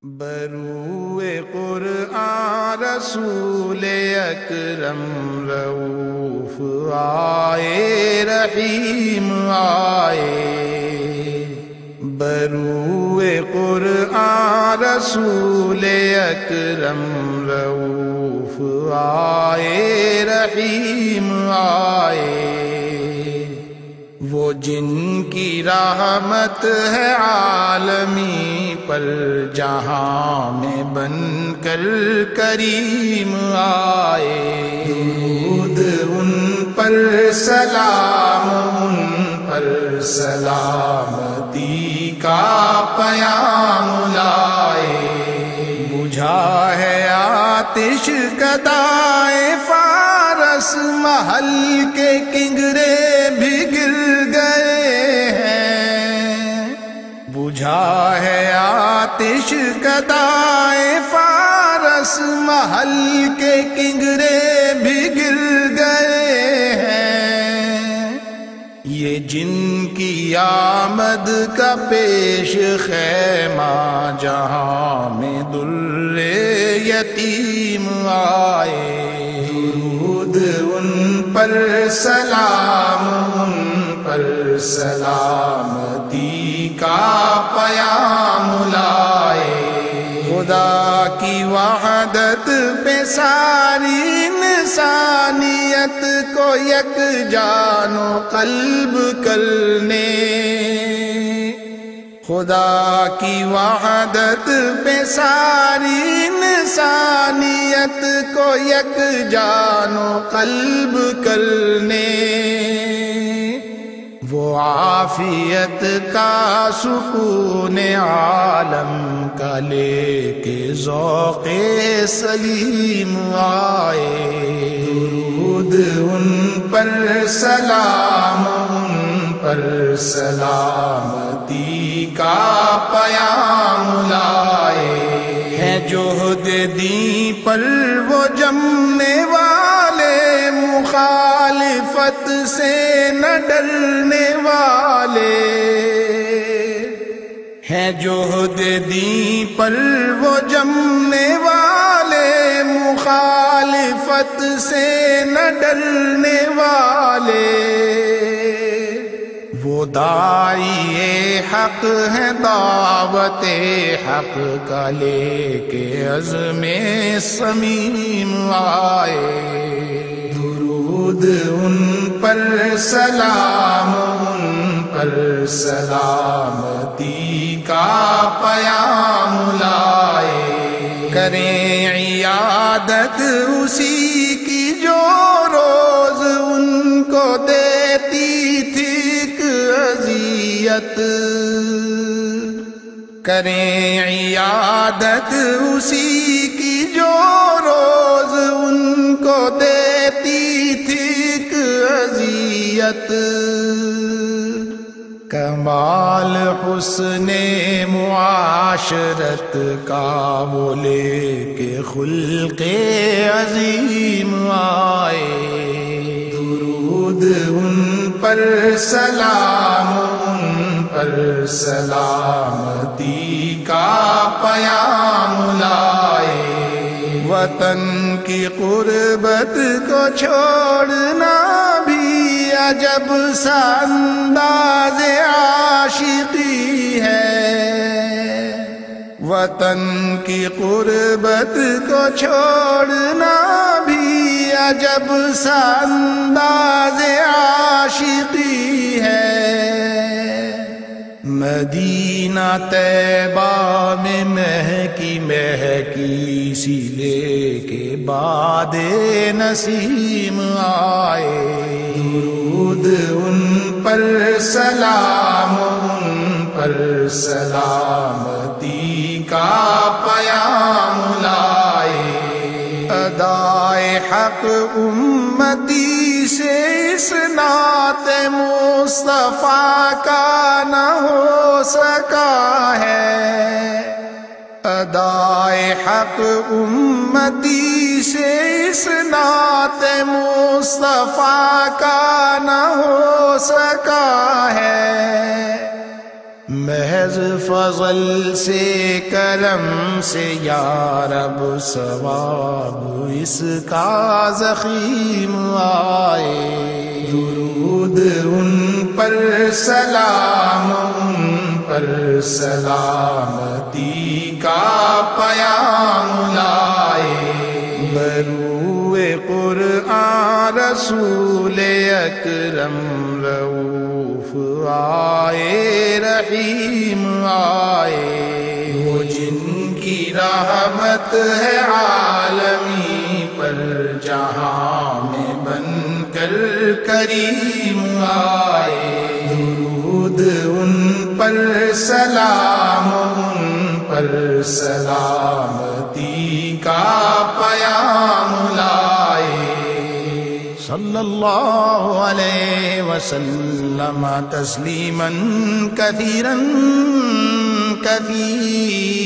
بروئے قرآن رسول اکرم رؤوف آئے رحیم آئے، بروئے قرآن رسول اکرم رؤوف آئے رحیم آئے، وہ جن کی رحمت ہے عالمی پر جہاں میں بن کر کریم آئے، درود ان پر سلام، ان پر سلامتی کا پیام لائے، بجھا ہے آتش گدائے فارس، محل کے کنگرے بھی گر گئے ہیں، بجھا ہے آتش گدائے فارس، محل کے کنگرے بھی گر گئے ہیں، یہ جن کی آمد کا پیش خیمہ جہاں میں در یتیم آئے، درود ان پر سلام، ان پر سلامتی کا پیام لائے، خدا کی وحدت پہ ساری انسانیت کو یک جان و قلب کرنے، خدا کی وحدت پہ ساری انسانیت کو یک جان و قلب کرنے، وہ عافیت کا سکون عالم کا لے کے ذوق سلیم آئے، درود ان پر سلام، ان پر سلامتی کا پیام لائے، ہے جہد دین پر وہ جمنے والے، مخالفت سے نہ ڈرنے والے، ہے جہد دین پر وہ جمنے والے، مخالفت سے نہ ڈرنے والے، وہ داعی حق ہے دعوت حق کا لے کے عزم صمیم آئے، درود ان پر سلام، ان پر سلامتی کا پیام لائے، کریں عیادت اسی کی جو روز ان کو دیتی تھی اذیت، کریں عیادت اسی کی جو روز ان کو دیتی تھی اذیت، کمال حسن معاشرت کا وہ لے کے خلق عظیم آئے، درود ان پر سلام، ان پر سلامتی کا پیام لائے، وطن کی قربت کو چھوڑنا بھی عجب سا انداز عاشقی ہے، وطن کی قربت کو چھوڑنا بھی عجب سا انداز عاشقی ہے، مدینہ طیبہ میں مہکی مہکی سی لے کے باد نسیم آئے، درود ان پر سلام، ان پر سلامتی کا پیام لائے، ادائے حق امتی سے اس نعت مصطفیٰ کا نہ ہو سکا ہے، ادائے حق امتی سے اس نعت مصطفیٰ، کا نہ ہو سکا ہے، محض فضل سے کرم سے یا رب ثواب اس کا ضخیم آئے، درود ان پر سلام ان پر سلامتی کا پیام لائے، بروئے قرآن رسول اکرم رؤوف آئے رحیم آئے، وہ جن کی رحمت ہے عالمی پر جہاں میں بن کر کریم آئے، درود ان پر سلام ان پر سلامتی کا پیام لائے، صلی اللہ علیہ وسلم تسلیما کثیرا کثیرا۔